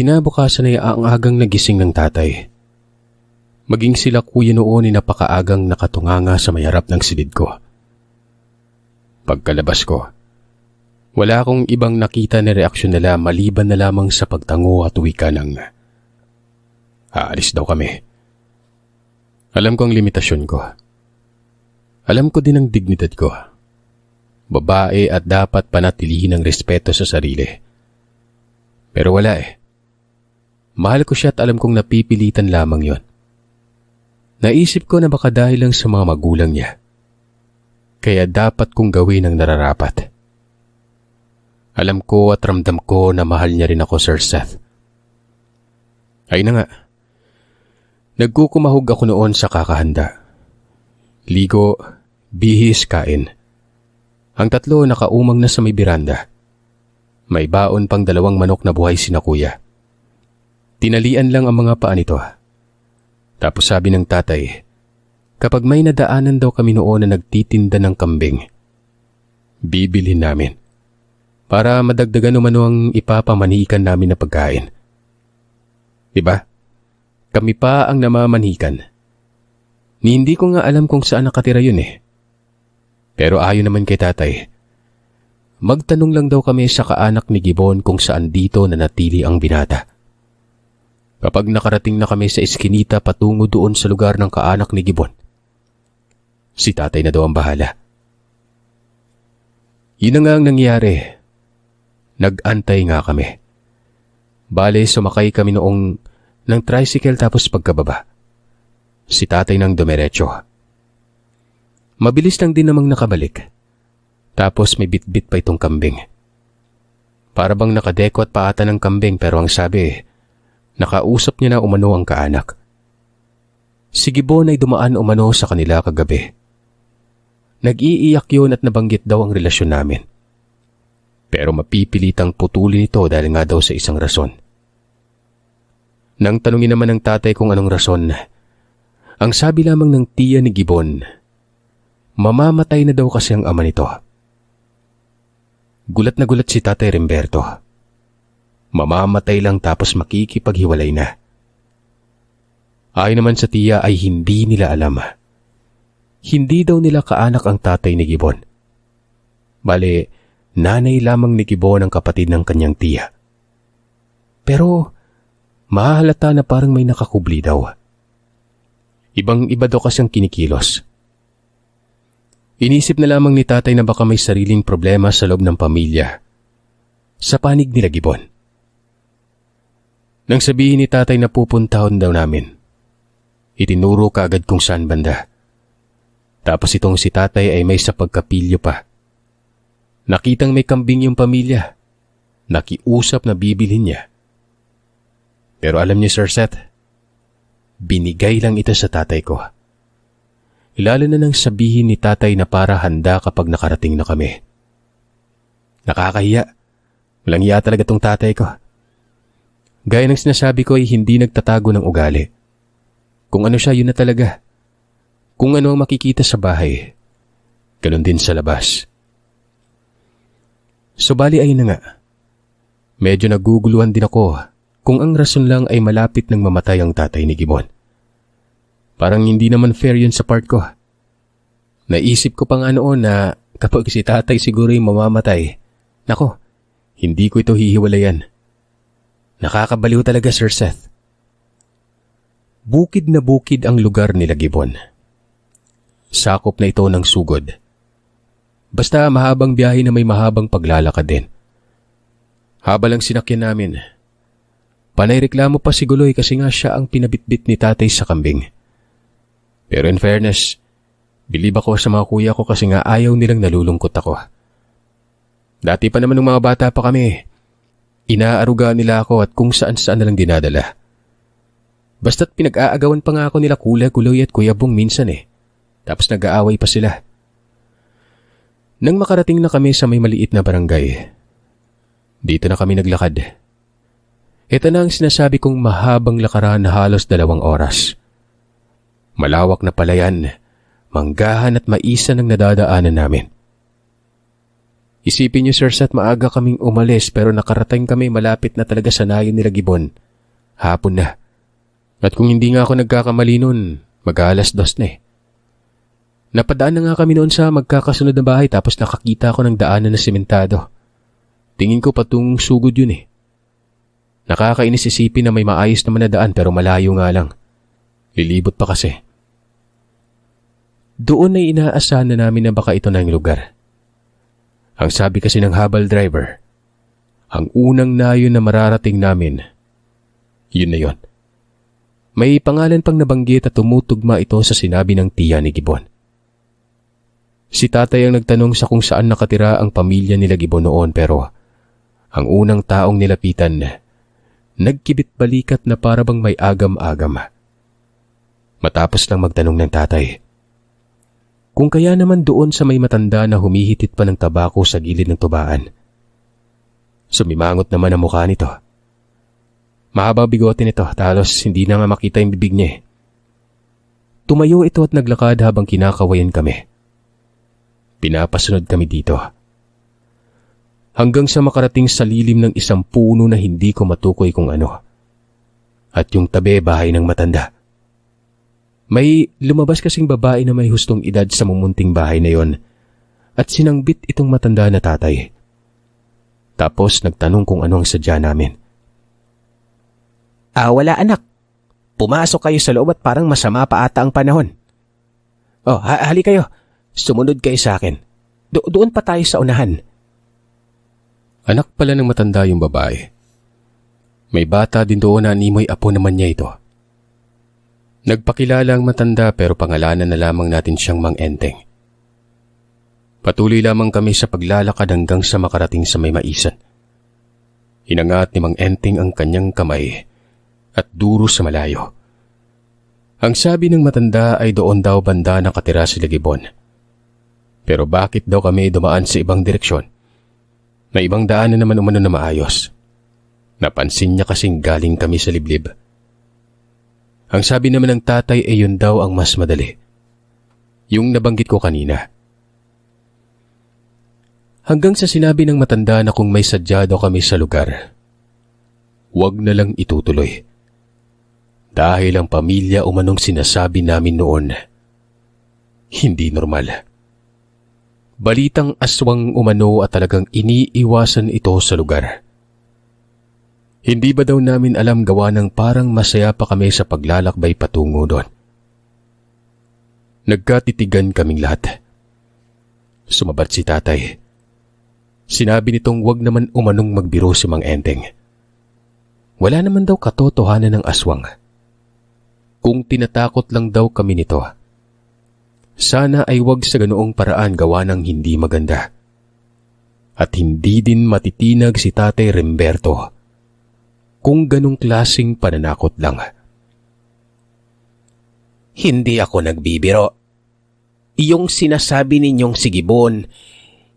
Kinabukasan ay ang agang nagising ng tatay. Maging sila kuya noon ay napakaagang nakatunganga sa may harap ng silid ko. Pagkalabas ko, wala akong ibang nakita na reaksyon nila maliban na lamang sa pagtango at wika ng aalis daw kami. Alam ko ang limitasyon ko. Alam ko din ang dignidad ko. Babae at dapat panatilihin ang respeto sa sarili. Pero wala eh. Mahal ko siya at alam kong napipilitan lamang yon. Naisip ko na baka dahil lang sa mga magulang niya. Kaya dapat kong gawin ang nararapat. Alam ko at ramdam ko na mahal niya rin ako, Sir Seth. Ay na nga. Nagkukumahog ako noon sa kakahanda. Ligo, bihis, kain. Ang tatlo nakaumang na sa may biranda. May baon pang 2 manok na buhay sina kuya. Tinalian lang ang mga paa nito. Tapos sabi ng tatay, kapag may nadaanan daw kami noon na nagtitinda ng kambing, bibilhin namin para madagdagan umano ang ipapamanikan namin na pagkain. Diba? Kami pa ang namamanhikan. Ni hindi ko nga alam kung saan nakatira yun eh. Pero ayon naman kay tatay, magtanong lang daw kami sa kaanak ni Gibbon kung saan dito nanatili ang binata. Kapag nakarating na kami sa eskinita patungo doon sa lugar ng kaanak ni Gibbon, si tatay na daw ang bahala. Yun na nga ang nangyari. Nag-antay nga kami. Bale, sumakay kami noong ng tricycle tapos pagkababa. Si tatay nang dumiretso. Mabilis lang din namang nakabalik. Tapos may bitbit pa itong kambing. Para bang nakadeko at paata ng kambing pero ang sabi, nakausap niya na umano ang kaanak. Si Gibbon ay dumaan umano sa kanila kagabi. Nag-iiyak yun at nabanggit daw ang relasyon namin. Pero mapipilitang putulin ito dahil nga daw sa isang rason. Nang tanungin naman ng tatay kung anong rason, ang sabi lamang ng tiya ni Gibbon, mamamatay na daw kasi ang ama nito. Gulat na gulat si Tatay Remberto. Mamamatay lang tapos makikipaghiwalay na. Ayon naman sa tiya ay hindi nila alam. Hindi daw nila kaanak ang tatay ni Gibbon. Bale, nanay lamang ni Gibbon ang kapatid ng kanyang tiya. Pero, mahalata na parang may nakakubli daw. Ibang-iba daw kasi ang kinikilos. Inisip na lamang ni tatay na baka may sariling problema sa loob ng pamilya. Sa panig nila Gibbon. Nang sabihin ni tatay na pupuntahon daw namin, itinuro kaagad kung saan banda. Tapos itong si tatay ay may sa pagkapilyo pa. Nakitang may kambing yung pamilya. Nakiusap na bibilhin niya. Pero alam niyo Sir Seth, binigay lang ito sa tatay ko. Lalo na nang sabihin ni tatay na para handa kapag nakarating na kami. Nakakahiya. Walang hiya talaga tong tatay ko. Gaya ng sinasabi ko ay hindi nagtatago ng ugali. Kung ano siya, yun na talaga. Kung ano ang makikita sa bahay, ganun din sa labas. So bali ay na nga. Medyo naguguluhan din ako kung ang rason lang ay malapit nang mamatay ang tatay ni Gibbon. Parang hindi naman fair yun sa part ko. Naisip ko pa nga noon na kapag si tatay siguro yung mamamatay, nako, hindi ko ito hihiwalayan. Nakakabaliw talaga Sir Seth. Bukid na bukid ang lugar nila Gibbon. Sakop na ito ng sugod. Basta mahabang biyahe na may mahabang paglalakad din. Haba lang sinakyan namin. Panay reklamo pa si Guloy kasi nga siya ang pinabitbit ni tatay sa kambing. Pero in fairness, bilib ako sa mga kuya ko kasi nga ayaw nilang nalulungkot ako. Dati pa naman ng mga bata pa kami, inaaruga nila ako at kung saan-saan nalang dinadala. Basta't pinag-aagawan pa nga ako nila Kula, Guloy at Kuya Bong minsan eh. Tapos nag-aaway pa sila. Nang makarating na kami sa may maliit na barangay, dito na kami naglakad. Ito na ang sinasabi kong mahabang lakaran na halos 2 oras. Malawak na palayan, manggahan at maisan ang nadadaanan namin. Isipin niyo sir, at maaga kaming umalis pero nakarating kami malapit na talaga sa nayon nila Gibbon. Hapon na. At kung hindi nga ako nagkakamali noon, mag-alas 2 na eh. Napadaan na nga kami noon sa magkakasunod na bahay tapos nakakita ako ng daanan na sementado. Tingin ko patungong sugod yun eh. Nakakainis isipin na may maayos naman na daan pero malayo nga lang. Lilibot pa kasi. Doon ay inaasahan na namin na baka ito na yung lugar. Ang sabi kasi ng habal driver, ang unang nayon na mararating namin, yun na yun. May pangalan pang nabanggit at tumutugma ito sa sinabi ng tiya ni Gibbon. Si tatay ang nagtanong sa kung saan nakatira ang pamilya nila Gibbon noon pero ang unang taong nilapitan, nagkibit balikat na para bang may agam-agam. Matapos lang magtanong ng tatay, kung kaya naman doon sa may matanda na humihitit pa ng tabako sa gilid ng tubaan. Sumimangot naman ang mukha nito. Mahaba bigote nito, talos hindi na nga makita yung bibig niya eh. Tumayo ito at naglakad habang kinakawayan kami. Pinapasunod kami dito. Hanggang sa makarating sa lilim ng isang puno na hindi ko matukoy kung ano. At yung tabi bahay ng matanda. May lumabas kasing babae na may hustong edad sa mumunting bahay na yon at sinangbit itong matanda na tatay. Tapos nagtanong kung ano ang sadya namin. Wala anak. Pumasok kayo sa loob at parang masama pa ata ang panahon. Hali kayo. Sumunod kayo sa akin. Doon pa tayo sa unahan. Anak pala ng matanda yung babae. May bata din doon na animoy apo naman niya ito. Nagpakilala ang matanda pero pangalanan na lamang natin siyang Mang Enteng. Patuloy lamang kami sa paglalakad hanggang sa makarating sa may maisan. Hinangat ni Mang Enteng ang kanyang kamay at duro sa malayo. Ang sabi ng matanda ay doon daw banda nakatira sila Gibbon. Pero bakit daw kami dumaan sa ibang direksyon? May ibang daan na naman umano na maayos. Napansin niya kasing galing kami sa liblib. Ang sabi naman ng tatay ay yun daw ang mas madali. Yung nabanggit ko kanina. Hanggang sa sinabi ng matanda na kung may sadya daw kami sa lugar, huwag na lang itutuloy. Dahil ang pamilya umanong sinasabi namin noon, hindi normal. Balitang aswang umano at talagang iniiwasan ito sa lugar. Hindi ba daw namin alam gawa ng parang masaya pa kami sa paglalakbay patungo doon? Nagkatitigan kaming lahat. Sumabat si tatay. Sinabi nitong wag naman umanong magbiro si Mang Enteng. Wala naman daw katotohanan ng aswang. Kung tinatakot lang daw kami nito, sana ay wag sa ganoong paraan gawa ng hindi maganda. At hindi din matitinag si Tatay Remberto kung ganong klaseng pananakot lang. Hindi ako nagbibiro. Iyong sinasabi ninyong si Gibbon,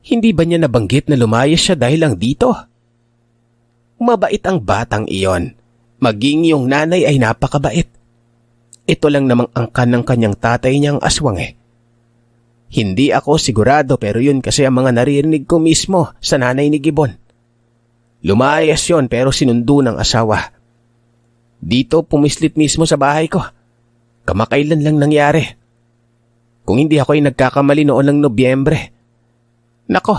hindi ba niya nabanggit na lumayas siya dahil lang dito? Mabait ang batang iyon. Maging yung nanay ay napakabait. Ito lang namang angkan ng kanyang tatay niyang aswang eh. Hindi ako sigurado pero yun kasi ang mga naririnig ko mismo sa nanay ni Gibbon. Lumayas yon pero sinundo ng asawa. Dito pumislit mismo sa bahay ko. Kamakailan lang nangyari. Kung hindi ako ay nagkakamali noon ng Nobyembre. Nako,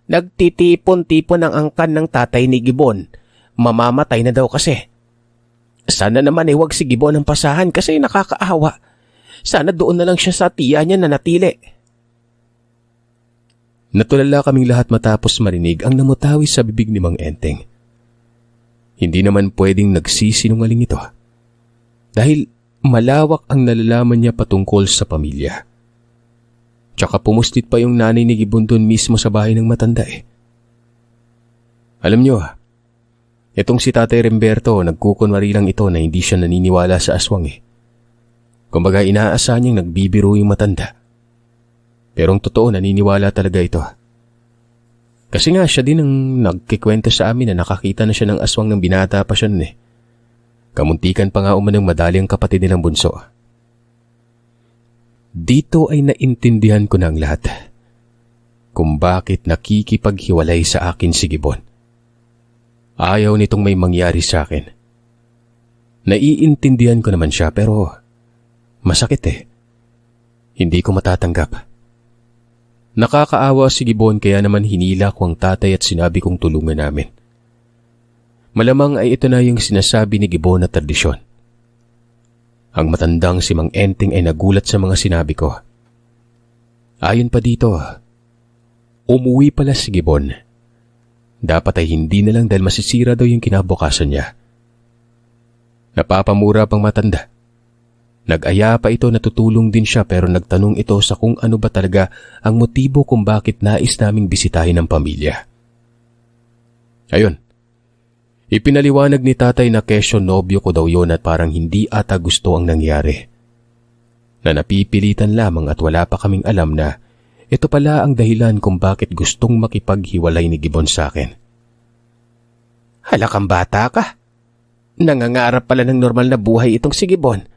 nagtitipon-tipon ang angkan ng tatay ni Gibbon. Mamamatay na daw kasi. Sana naman ay wag si Gibbon ang pasahan kasi nakakaawa. Sana doon na lang siya sa tiya niya na natili. Natulala kaming lahat matapos marinig ang namutawi sa bibig ni Mang Enteng. Hindi naman pwedeng nagsisinungaling ito. Dahil malawak ang nalalaman niya patungkol sa pamilya. Tsaka pumustit pa yung nanay ni Gibbon doon mismo sa bahay ng matanda eh. Alam niyo, itong si Tatay Remberto nagkukunwari lang ito na hindi siya naniniwala sa aswang eh. Kumbaga inaasahan niyang nagbibiro yung matanda. Pero ang totoo naniniwala talaga ito. Kasi nga siya din ang nagkikwento sa amin na nakakita na siya ng aswang ng binata pa siya nun eh. Kamuntikan pa nga umanong madali ang kapatid nilang bunso. Dito ay naintindihan ko na ang lahat. kung bakit nakikipaghiwalay sa akin si Gibbon. Ayaw nitong may mangyari sa akin. Naiintindihan ko naman siya pero masakit eh. Hindi ko matatanggap. Nakakaawa si Gibbon kaya naman hinila ko ang tatay at sinabi kong tulungan namin. Malamang ay ito na yung sinasabi ni Gibbon na tradisyon. Ang matandang si Mang Enteng ay nagulat sa mga sinabi ko. Ayon pa dito, umuwi pala si Gibbon. Dapat ay hindi na lang dahil masisira daw yung kinabukasan niya. Napapamura pang matanda. Nag-aya pa ito na tutulong din siya pero nagtanong ito sa kung ano ba talaga ang motibo kung bakit nais naming bisitahin ng pamilya. Ayun, ipinaliwanag ni tatay na kesyo nobyo ko daw yun at parang hindi ata gusto ang nangyari. Na napipilitan lamang at wala pa kaming alam na ito pala ang dahilan kung bakit gustong makipaghiwalay ni Gibbon sa akin. Hala kang bata ka. Nangangarap pala ng normal na buhay itong si Gibbon.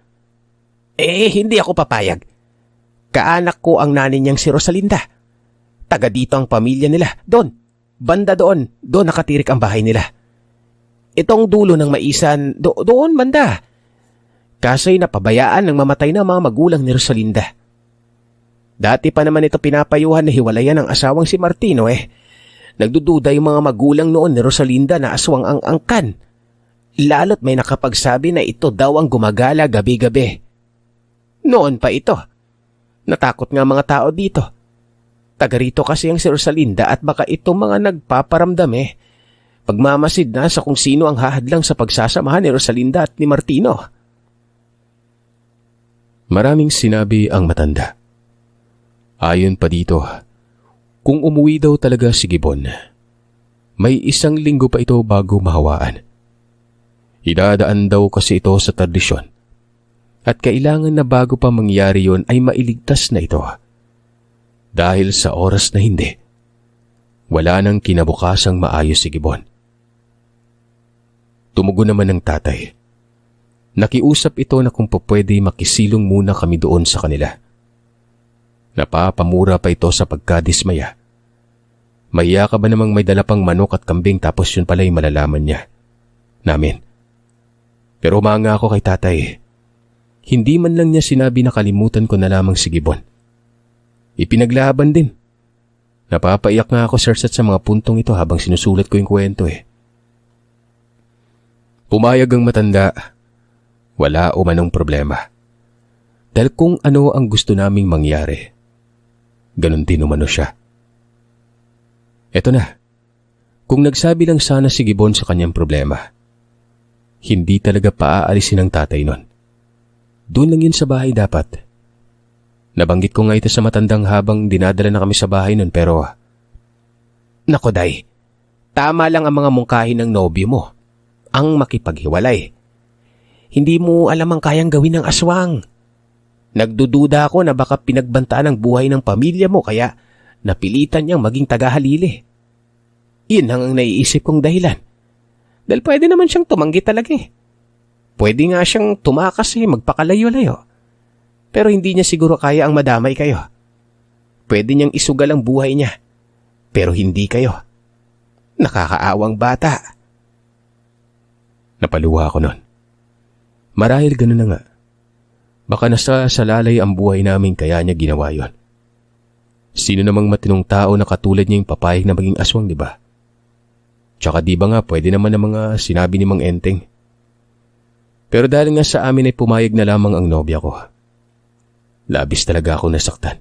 Hindi ako papayag. Kaanak ko ang nanay niyang si Rosalinda. Taga dito ang pamilya nila. Doon. Banda doon. Doon nakatirik ang bahay nila. Itong dulo ng maisan, doon banda. Kaso'y napabayaan ng mamatay na mga magulang ni Rosalinda. Dati pa naman ito pinapayuhan na hiwalayan ng asawang si Martino Nagdududa yung mga magulang noon ni Rosalinda na aswang ang angkan. Lalo't may nakapagsabi na ito daw ang gumagala gabi-gabi. Noon pa ito. Natakot nga mga tao dito. Taga rito kasi ang si Rosalinda at baka itong mga nagpaparamdam pagmamasid na sa kung sino ang hahadlang sa pagsasamahan ni Rosalinda at ni Martino. Maraming sinabi ang matanda. Ayon pa dito, kung umuwi daw talaga si Gibbon, may 1 linggo pa ito bago mahawaan. Idadaan daw kasi ito sa tradisyon at kailangan na bago pa mangyari yon ay mailigtas na ito. Dahil sa oras na hindi, wala nang kinabukasang maayos si Gibbon. Tumugon naman ng tatay. Nakiusap ito na kung pwede makisilong muna kami doon sa kanila. Napapamura pa ito sa pagkadismaya. Maya ka ba namang may dala pang manok at kambing tapos yun pala'y malalaman niya? Namin. Pero umanga ako kay tatay. Hindi man lang niya sinabi na kalimutan ko na lamang si Gibbon. Ipinaglaban din. Napapaiyak nga ako sir sa mga puntong ito habang sinusulat ko yung kwento Pumayag ang matanda. Wala umanong problema. Dahil kung ano ang gusto naming mangyari, ganun din umano siya. Eto na, kung nagsabi lang sana si Gibbon sa kanyang problema, hindi talaga paaalisin ng tatay nun. Doon lang yun sa bahay dapat. Nabanggit ko nga ito sa matandang habang dinadala na kami sa bahay nun pero... Nako day, tama lang ang mga mungkahi ng nobyo mo. Ang makipaghiwalay. Hindi mo alam ang kayang gawin ng aswang. Nagdududa ako na baka pinagbantaan ang buhay ng pamilya mo kaya napilitan niyang maging tagahalili. Yun ang naiisip kong dahilan. Dahil pwede naman siyang tumanggi talaga Pwede nga siyang tumakas magpakalayo-layo. Pero hindi niya siguro kaya ang madamay kayo. Pwede niyang isugal ang buhay niya. Pero hindi kayo. Nakakaawang bata. Napaluha ako nun. Marahil ganun na nga. Baka nasa salalay ang buhay namin kaya niya ginawa yon. Sino namang matinong tao na katulad niya yung papayag na maging aswang, di ba? Tsaka di ba nga pwede naman ang mga sinabi ni Mang Enteng. Pero dahil nga sa amin ay pumayag na lamang ang nobya ko. Labis talaga ako nasaktan.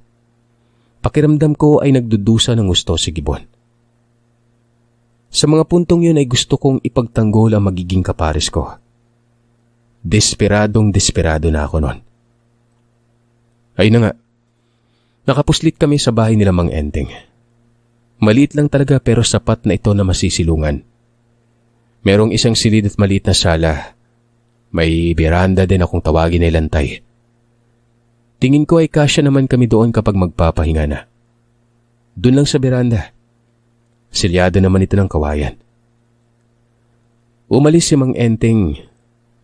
Pakiramdam ko ay nagdudusa ng gusto si Gibbon. Sa mga puntong yun ay gusto kong ipagtanggol ang magiging kapares ko. Desperado na ako noon. Ay na nga, nakapuslit kami sa bahay nila Mang Enteng. Maliit lang talaga pero sapat na ito na masisilungan. Merong isang silid at maliit na sala. May beranda din akong tawagin ay lantay. Tingin ko ay kasya naman kami doon kapag magpapahinga na. Doon lang sa beranda. Silyado naman ito ng kawayan. Umalis si Mang Enteng.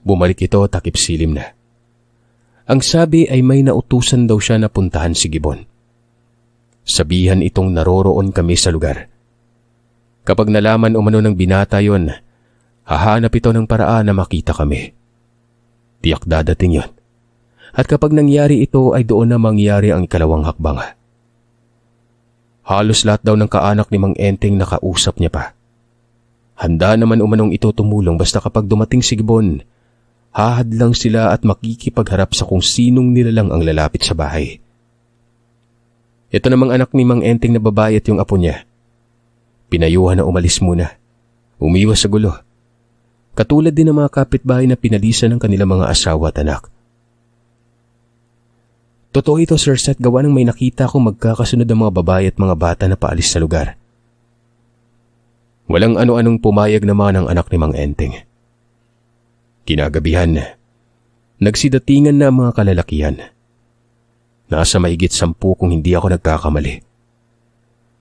Bumalik ito takip silim na. Ang sabi ay may nautusan daw siya na puntahan si Gibbon. Sabihan itong naroroon kami sa lugar. Kapag nalaman umano ng binata yon, hahanap ito ng paraan na makita kami. Tiyak dadating yon. At kapag nangyari ito ay doon na mangyari ang ikalawang hakbang. Halos lahat daw ng kaanak ni Mang Enteng nakausap niya pa. Handa naman umanong ito tumulong basta kapag dumating si Gibbon, hahadlang sila at makikipagharap sa kung sinong nilalang ang lalapit sa bahay. Ito namang anak ni Mang Enteng na babae at yung apo niya. Pinayuhan na umalis muna. Umiwas sa gulo. Katulad din ng mga kapitbahay na pinalisan ng kanilang mga asawa at anak. Totoo ito, Sir Seth, gawa ng may nakita kong magkakasunod ang mga babae at mga bata na paalis sa lugar. Walang ano-anong pumayag naman ang anak ni Mang Enteng. Kinagabihan, nagsidatingan na ang mga kalalakihan. Nasa mahigit 10 kung hindi ako nagkakamali.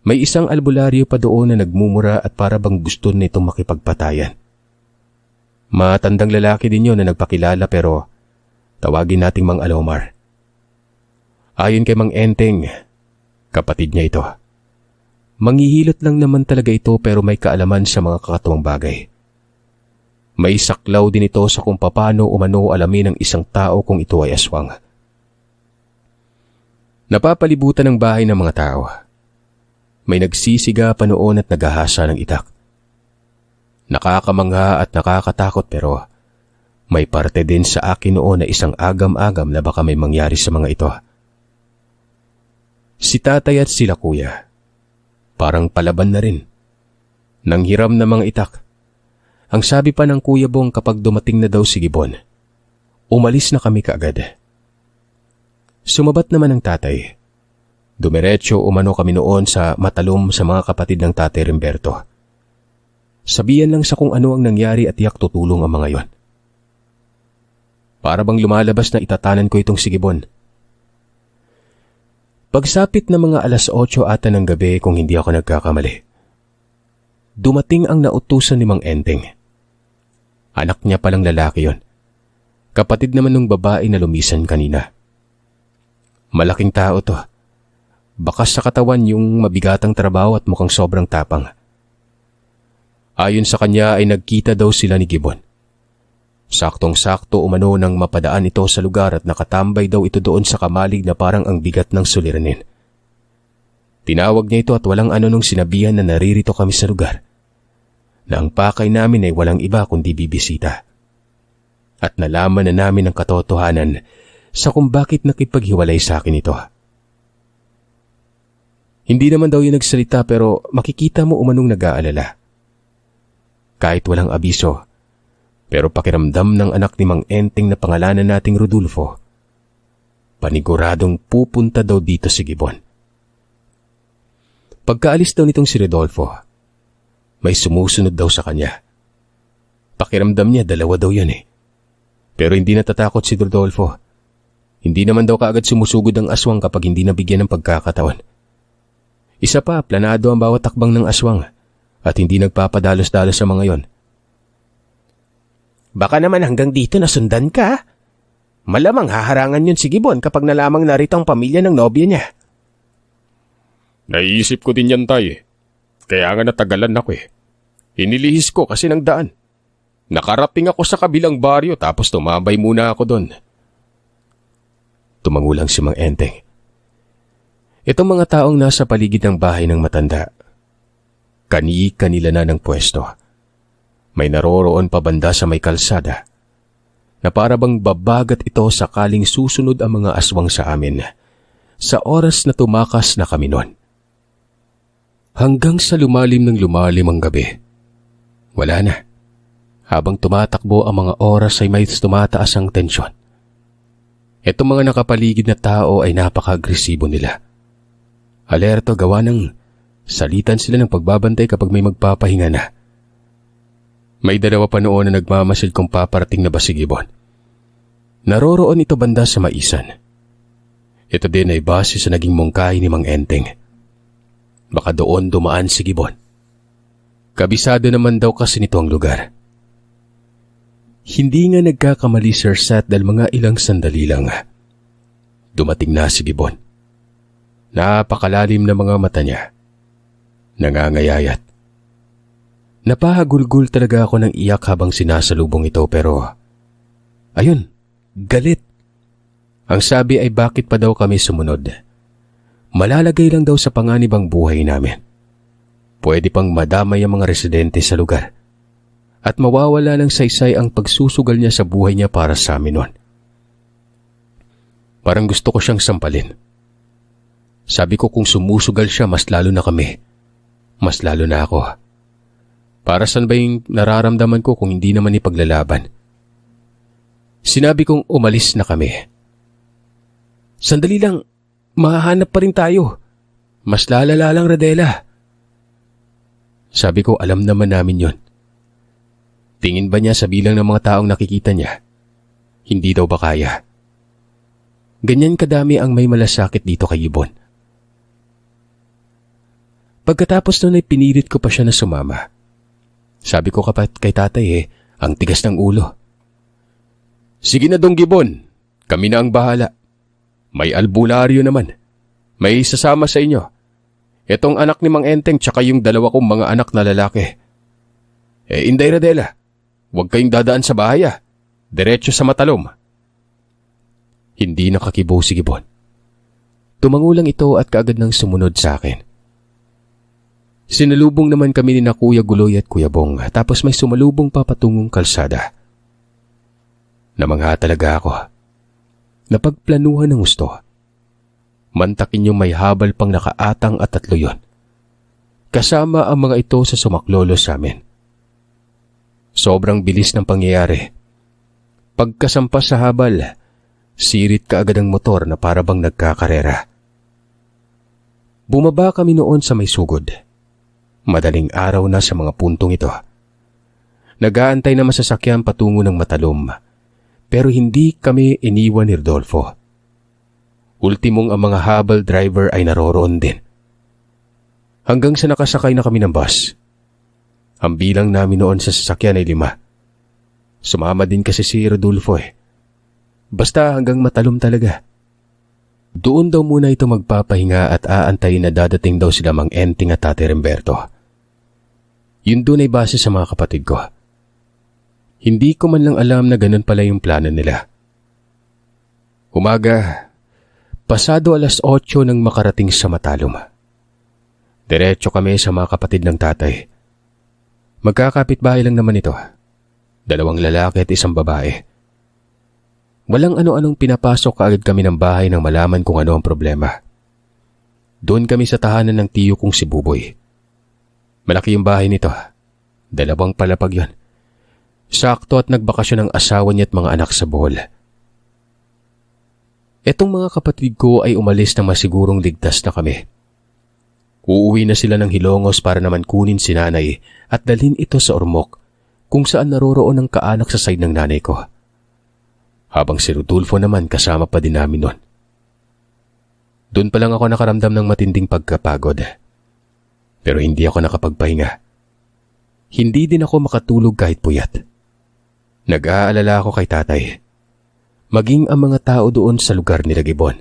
May isang albularyo pa doon na nagmumura at para bang gusto nitong makipagpatayan. Matandang lalaki din yon na nagpakilala pero tawagin nating Mang Alomar. Ayon kay Mang Enteng, kapatid niya ito. Manghihilot lang naman talaga ito pero may kaalaman sa mga kakatuwang bagay. May saklaw din ito sa kung paano umano alamin ng isang tao kung ito ay aswang. Napapalibutan ng bahay ng mga tao. May nagsisiga pa noon at naghahasa ng itak. Nakakamangha at nakakatakot pero may parte din sa akin noon na isang agam-agam na baka may mangyari sa mga ito. Si tatay at sila kuya, parang palaban na rin. Nanghiram na mga itak. Ang sabi pa ng Kuya Bong kapag dumating na daw si Gibbon, umalis na kami kaagad. Sumabat naman ang tatay. Dumiretso umano kami noon sa matalom sa mga kapatid ng Tatay Rimberto. Sabihan lang sa kung ano ang nangyari at tiyak tutulong ang mga yon. Para bang lumalabas na itatanan ko itong si Gibbon. Pagsapit na mga 8:00 ata ng gabi kung hindi ako nagkakamali. Dumating ang nautusan ni Mang Enteng. Anak niya palang lalaki yon. Kapatid naman ng babae na lumisan kanina. Malaking tao to. Bakas sa katawan yung mabigatang trabaho at mukhang sobrang tapang. Ayon sa kanya ay nagkita daw sila ni Gibbon. Saktong-sakto umano nang mapadaan ito sa lugar at nakatambay daw ito doon sa kamalig na parang ang bigat ng suliranin. Tinawag niya ito at walang ano nung sinabihan na naririto kami sa lugar. Na ang pakay namin ay walang iba kundi bibisita. At nalaman na namin ang katotohanan sa kung bakit nakipaghiwalay sa akin ito. Hindi naman daw yun nagsalita pero makikita mo umanong nag-aalala. Kahit walang abiso, pero pakiramdam ng anak ni Mang Enteng na pangalanan nating Rodolfo, paniguradong pupunta daw dito si Gibbon. Pagkaalis daw nitong si Rodolfo, may sumusunod daw sa kanya. Pakiramdam niya 2 daw yun eh. Pero hindi natatakot si Rodolfo. Hindi naman daw kaagad sumusugod ang aswang kapag hindi nabigyan ng pagkakataon. Isa pa, planado ang bawat takbang ng aswang at hindi nagpapadalos-dalos sa mga yon. Baka naman hanggang dito nasundan ka. Malamang haharangan yun si Gibbon kapag nalamang narito ang pamilya ng nobya niya. Naiisip ko din yan, tay. Kaya nga natagalan ako eh. Inilihis ko kasi ng daan. Nakarating ako sa kabilang baryo tapos tumambay muna ako doon. Tumangulang si Mang Enteng. Itong mga taong nasa paligid ng bahay ng matanda, kani-kanila na ng pwesto. May naroroon pa banda sa may kalsada na para bang babagat ito sakaling susunod ang mga aswang sa amin sa oras na tumakas na kami noon. Hanggang sa lumalim ng lumalim ang gabi. Wala na. Habang tumatakbo ang mga oras ay may tumataas ang tensyon. Itong mga nakapaligid na tao ay napaka-agresibo nila. Alerto gawa ng salitan sila ng pagbabantay kapag may magpapahinga na. May 2 pa noon na nagmamasid kung paparating na ba si Gibbon. Naroroon ito banda sa Maisan. Ito din ay base sa naging mungkahi ni Mang Enteng. Baka doon dumaan si Gibbon. Kabisado naman daw kasi nito ang lugar. Hindi nga nagkakamali, Sir Seth, dahil mga ilang sandali lang. Dumating na si Gibbon. Napakalalim na mga mata niya. Nangangayayat. Napahagulgul talaga ako ng iyak habang sinasalubong ito pero ayun, galit. Ang sabi ay bakit pa daw kami sumunod. Malalagay lang daw sa panganib ang buhay namin. Pwede pang madamay ang mga residente sa lugar. At mawawala ng saysay ang pagsusugal niya sa buhay niya para sa amin nun. Parang gusto ko siyang sampalin. Sabi ko kung sumusugal siya mas lalo na kami. Mas lalo na ako. Para saan ba yung nararamdaman ko kung hindi naman ipaglalaban? Sinabi kong umalis na kami. Sandali lang, mahahanap pa rin tayo. Mas lalala lang, Radela. Sabi ko alam naman namin yon. Tingin ba niya sa bilang ng mga taong nakikita niya? Hindi daw ba kaya? Ganyan kadami ang may malasakit dito kay Ibon. Pagkatapos nun ay pinilit ko pa siya na sumama. Sabi ko kay tatay ang tigas ng ulo. Sige na dong Gibon, kami na ang bahala. May albularyo naman. May sasama sa inyo. Itong anak ni Mang Enteng tsaka yung dalawa kong mga anak na lalaki. Inday Radela, huwag kayong dadaan sa bahay Diretso sa Matalom. Hindi nakakibo si Gibon. Tumangulang ito at kaagad nang sumunod sa akin. Sinalubong naman kami ni na Kuya Guloy at Kuya Bong tapos may sumalubong pa patungong kalsada. Namangha talaga ako. Napagplanuhan ng gusto. Mantakin yung may habal pang nakaatang at 3 yon. Kasama ang mga ito sa sumaklolo sa amin. Sobrang bilis ng pangyayari. Pagkasampas sa habal, sirit kaagad ang motor na para bang nagkakarera. Bumaba kami noon sa may sugod. Madaling araw na sa mga puntong ito. Nag-aantay na masasakyan patungo ng Matalom. Pero hindi kami iniwan ni Rodolfo. Ultimong ang mga habal driver ay naroroon din. Hanggang sa nakasakay na kami ng bus. Ang bilang namin noon sa sasakyan ay 5. Sumama din kasi si Rodolfo Basta hanggang Matalom talaga. Doon daw muna ito magpapahinga at aantayin na dadating daw sila Mang Enteng at Tate Remberto. Yun doon ay base sa mga kapatid ko. Hindi ko man lang alam na ganun pala yung plano nila. Umaga, pasado 8:00 nang makarating sa Matalom. Diretso kami sa mga kapatid ng tatay. Magkakapitbahay lang naman ito. 2 lalaki at 1 babae. Walang ano-anong pinapasok kaagad kami ng bahay nang malaman kung ano ang problema. Doon kami sa tahanan ng tiyo kong si Buboy. Malaki yung bahay nito. 2 palapag yon. Sakto at nagbakasyon ang asawa niya at mga anak sa Bohol. Etong mga kapatid ko ay umalis na masigurong ligtas na kami. Uuwi na sila ng Hilongos para naman kunin si nanay at dalhin ito sa Ormoc kung saan naroroon ang kaanak sa side ng nanay ko. Habang si Rodolfo naman kasama pa din namin nun. Doon pa lang ako nakaramdam ng matinding pagkapagod. Pero hindi ako nakapagpahinga. Hindi din ako makatulog kahit puyat. Nag-aalala ako kay tatay. Maging ang mga tao doon sa lugar nila Gibon.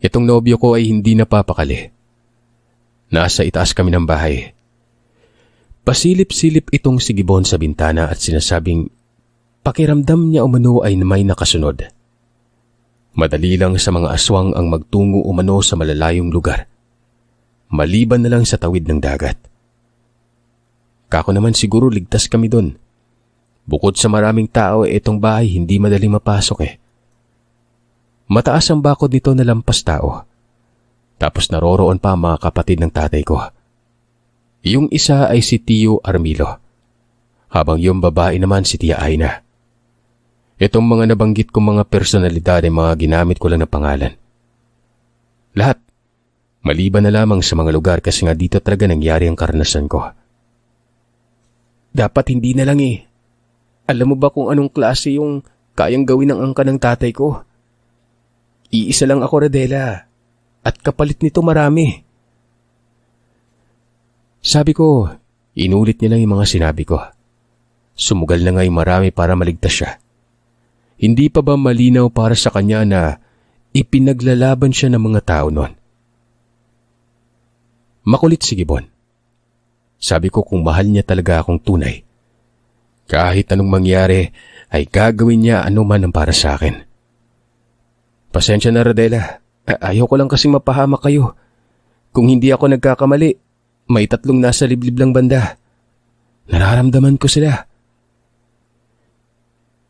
Itong nobyo ko ay hindi napapakali. Nasa itaas kami ng bahay. Pasilip-silip itong si Gibon sa bintana at sinasabing pakiramdam niya umano ay may nakasunod. Madali lang sa mga aswang ang magtungo umano sa malalayong lugar. Maliban na lang sa tawid ng dagat. Kako naman siguro ligtas kami doon. Bukod sa maraming tao, itong bahay hindi madaling mapasok Mataas ang bakod nito na lampas tao. Tapos naroroon pa ang mga kapatid ng tatay ko. Yung isa ay si Tio Armilo. Habang yung babae naman si Tia Aina. Itong mga nabanggit kong mga personalidad ay mga ginamit ko lang na pangalan. Lahat. Maliban na lamang sa mga lugar kasi nga dito talaga nangyari ang karanasan ko. Dapat hindi na lang Alam mo ba kung anong klase yung kayang gawin ng angka ng tatay ko? Iisa lang ako, Radela. At kapalit nito marami. Sabi ko, inulit niya lang yung mga sinabi ko. Sumugal na nga yung marami para maligtas siya. Hindi pa ba malinaw para sa kanya na ipinaglalaban siya ng mga tao noon. Makulit si Gibbon. Sabi ko kung mahal niya talaga akong tunay, kahit anong mangyari ay gagawin niya anuman ang para sa akin. Pasensya na, Rodela. Ayaw ko lang kasing mapahamak kayo. Kung hindi ako nagkakamali, may 3 nasa liblib lang banda. Nararamdaman ko sila.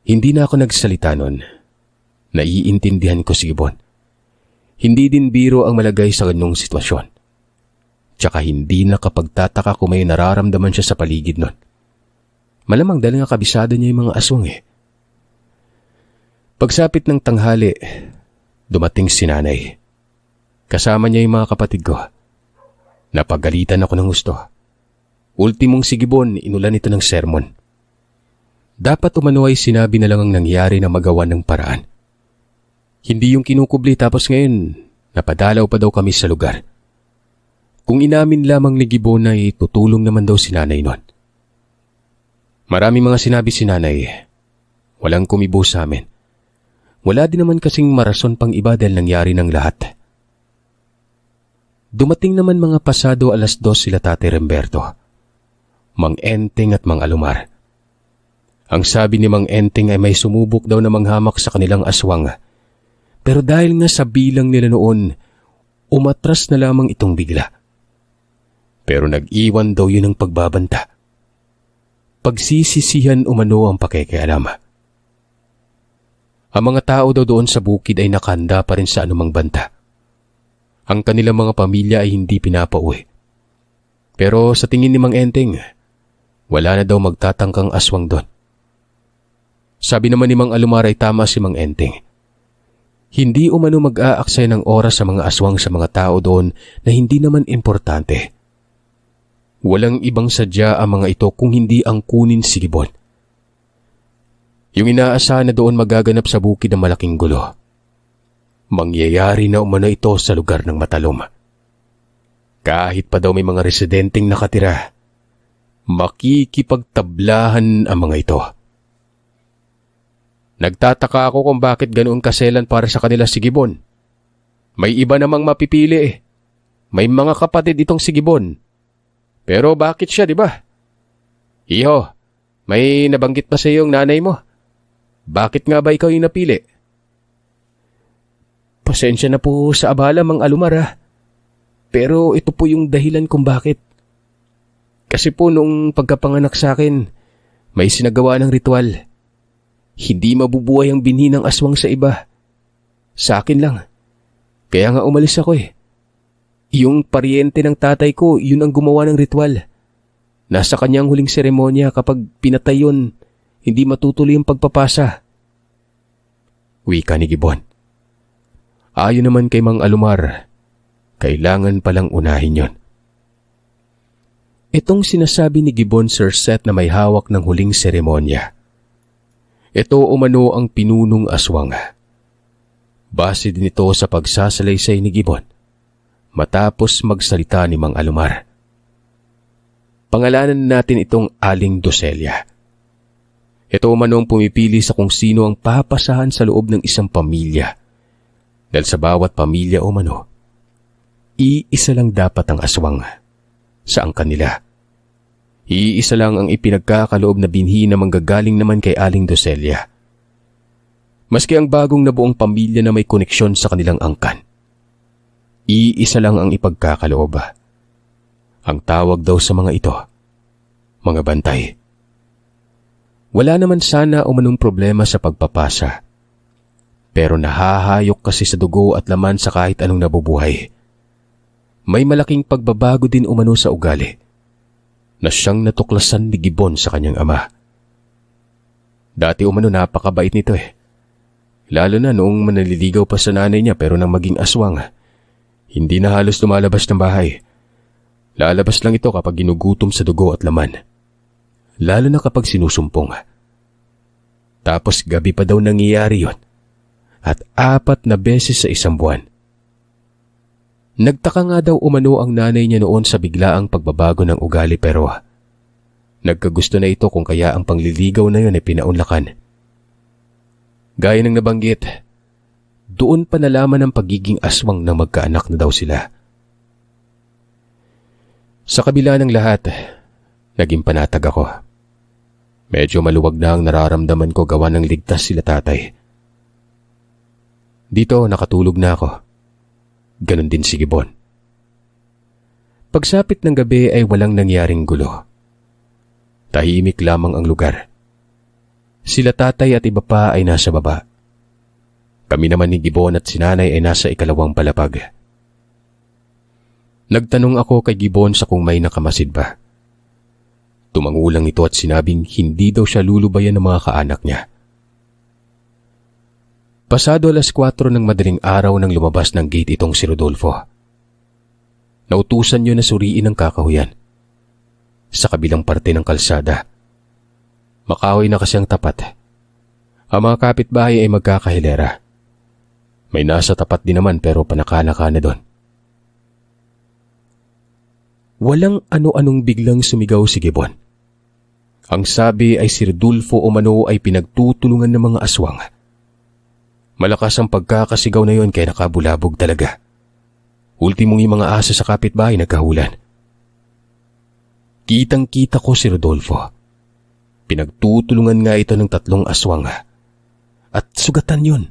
Hindi na ako nagsalita nun. Naiintindihan ko si Gibbon. Hindi din biro ang malagay sa ganung sitwasyon. Tsaka hindi nakapagtataka kung may nararamdaman siya sa paligid nun. Malamang dahil nga kabisado niya yung mga aswang eh. Pagsapit ng tanghali, dumating si nanay. Kasama niya yung mga kapatid ko. Napagalitan ako ng gusto. Ultimong si Gibbon, inulan ito ng sermon. Dapat umano ay sinabi na lang ang nangyari na magawa ng paraan. Hindi yung kinukubli tapos ngayon, napadalaw pa daw kami sa lugar. Kung inamin lamang ni Gibbon ay tutulong naman daw si nanay nun. Maraming mga sinabi si nanay. Walang kumibo sa amin. Wala din naman kasing marason pang iba dahil nangyari ng lahat. Dumating naman mga pasado 2:00 sila Tate Remberto, Mang Enteng at Mang Alumar. Ang sabi ni Mang Enteng ay may sumubok daw na manghamak sa kanilang aswang. Pero dahil nga sa bilang nila noon, umatras na lamang itong bigla. Pero nag-iwan daw yun ng pagbabanta. Pagsisisihan umano ang pakikialam. Ang mga tao daw doon sa bukid ay nakahanda pa rin sa anumang banta. Ang kanilang mga pamilya ay hindi pinapauwi. Pero sa tingin ni Mang Enteng, wala na daw magtatangkang aswang doon. Sabi naman ni Mang Alumar ay tama si Mang Enteng. Hindi umano mag-aaksay ng oras sa mga aswang sa mga tao doon na hindi naman importante. Walang ibang sadya ang mga ito kung hindi ang kunin si Gibbon. Yung inaasahan na doon magaganap sa bukid ng malaking gulo. Mangyayari na umano ito sa lugar ng Matalom. Kahit pa daw may mga residenteng nakatira, makikipagtablahan ang mga ito. Nagtataka ako kung bakit ganoon kaselan para sa kanila si Gibbon. May iba namang mapipili eh. May mga kapatid itong si Gibbon. Pero bakit siya, di ba? Iho, may nabanggit pa sa iyo ang nanay mo. Bakit nga ba ikaw yung napili? Pasensya na po sa abala, Mang Alumar ah. Pero ito po yung dahilan kung bakit. Kasi po noong pagkapanganak sa akin, may sinagawa ng ritual. Hindi mabubuhay ang binhi ng aswang sa iba. Sa akin lang. Kaya nga umalis ako eh. Yung paryente ng tatay ko, yun ang gumawa ng ritual. Nasa kanyang huling seremonya kapag pinatay yun, hindi matutuloy ang pagpapasa. Wika ni Gibbon. Ayon naman kay Mang Alumar, kailangan palang unahin yon. Itong sinasabi ni Gibbon, Sir Seth, na may hawak ng huling seremonya. Ito umano ang pinunong aswang. Base din ito sa pagsasalaysay ni Gibbon matapos magsalita ni Mang Alumar. Pangalanan natin itong Aling Docelia. Ito umano ang pumipili sa kung sino ang papasahan sa loob ng isang pamilya. Dahil sa bawat pamilya umano, iisa lang dapat ang aswang sa ang kanila. Iisa lang ang ipinagkakaloob na binhi na manggagaling naman kay Aling Docelia. Maski ang bagong nabuong pamilya na may koneksyon sa kanilang angkan, iisa lang ang ipagkakaloob. Ang tawag daw sa mga ito, mga bantay. Wala naman sana umanong problema sa pagpapasa. Pero nahahayok kasi sa dugo at laman sa kahit anong nabubuhay. May malaking pagbabago din umano sa ugali na siyang natuklasan ni Gibbon sa kanyang ama. Dati umano napakabait nito eh. Lalo na noong manaliligaw pa sa nanay niya pero nang maging aswang, hindi na halos lumalabas ng bahay. Lalabas lang ito kapag ginugutom sa dugo at laman. Lalo na kapag sinusumpong. Tapos gabi pa daw nangyayari yon. At 4 na beses sa isang buwan. Nagtaka nga daw umano ang nanay niya noon sa biglaang pagbabago ng ugali pero nagkagusto na ito kung kaya ang pangliligaw na yun ay pinaunlakan. Gaya ng nabanggit, doon pa nalaman ang pagiging aswang ng magkaanak na daw sila. Sa kabila ng lahat, naging panatag ako. Medyo maluwag na ang nararamdaman ko gawa ng ligtas sila tatay. Dito nakatulog na ako. Ganon din si Gibbon. Pagsapit ng gabi ay walang nangyaring gulo. Tahimik lamang ang lugar. Sila tatay at iba pa ay nasa baba. Kami naman ni Gibbon at sinanay ay nasa ikalawang palapag. Nagtanong ako kay Gibbon sa kung may nakamasid ba. Tumangulang ito at sinabing hindi daw siya lulubayan ng mga kaanak niya. Pasado 4:00 ng madaling araw nang lumabas ng gate itong si Rodolfo. Nautusan niyo na suriin ang kakahuyan. Sa kabilang parte ng kalsada. Makahoy na kasi ang tapat. Ang mga kapitbahay ay magkakahilera. May nasa tapat din naman pero panaka-naka na doon. Walang ano-anong biglang sumigaw si Gibbon. Ang sabi ay si Rodolfo umano ay pinagtutulungan ng mga aswang. Malakas ang pagkakasigaw na yon kaya nakabulabog talaga. Ultimong yung mga aso sa kapitbahay nagkahulan. Kitang-kita ko si Rodolfo. Pinagtutulungan nga ito ng 3 aswang. At sugatan yun.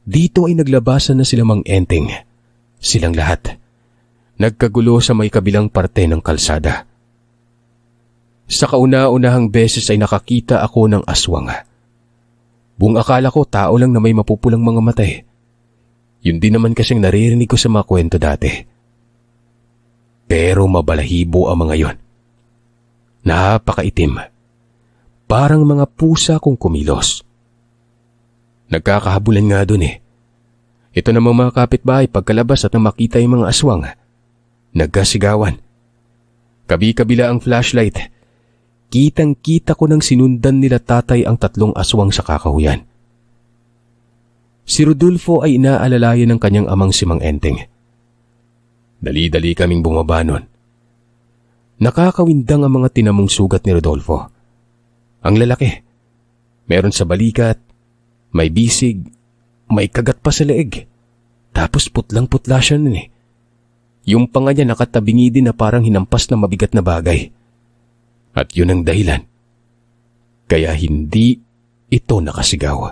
Dito ay naglabasan na sila Mang Enteng. Silang lahat. Nagkagulo sa may kabilang parte ng kalsada. Sa kauna-unahang beses ay nakakita ako ng aswang. Buong akala ko tao lang na may mapupulang mga mata eh. Yun din naman kasing naririnig ko sa mga kwento dati. Pero mabalahibo ang mga yon. Napakaitim. Parang mga pusa kung kumilos. Nagkakahabulan nga dun eh. Ito namang mga kapitbahay pagkalabas at nang makita yung mga aswang. Nagkasigawan. Kabi-kabila ang flashlight. Kitang-kita ko nang sinundan nila tatay ang 3 aswang sa kakahuyan. Si Rodolfo ay inaalalayan ng kanyang amang si Mang Enteng. Dali-dali kaming bumaba nun. Nakakawindang ang mga tinamong sugat ni Rodolfo. Ang lalaki. Meron sa balikat, may bisig, may kagat pa sa leeg. Tapos putlang-putla siya nun eh. Yung panga niya nakatabingi din na parang hinampas na mabigat na bagay. At yun ang dahilan. Kaya hindi ito nakasigaw.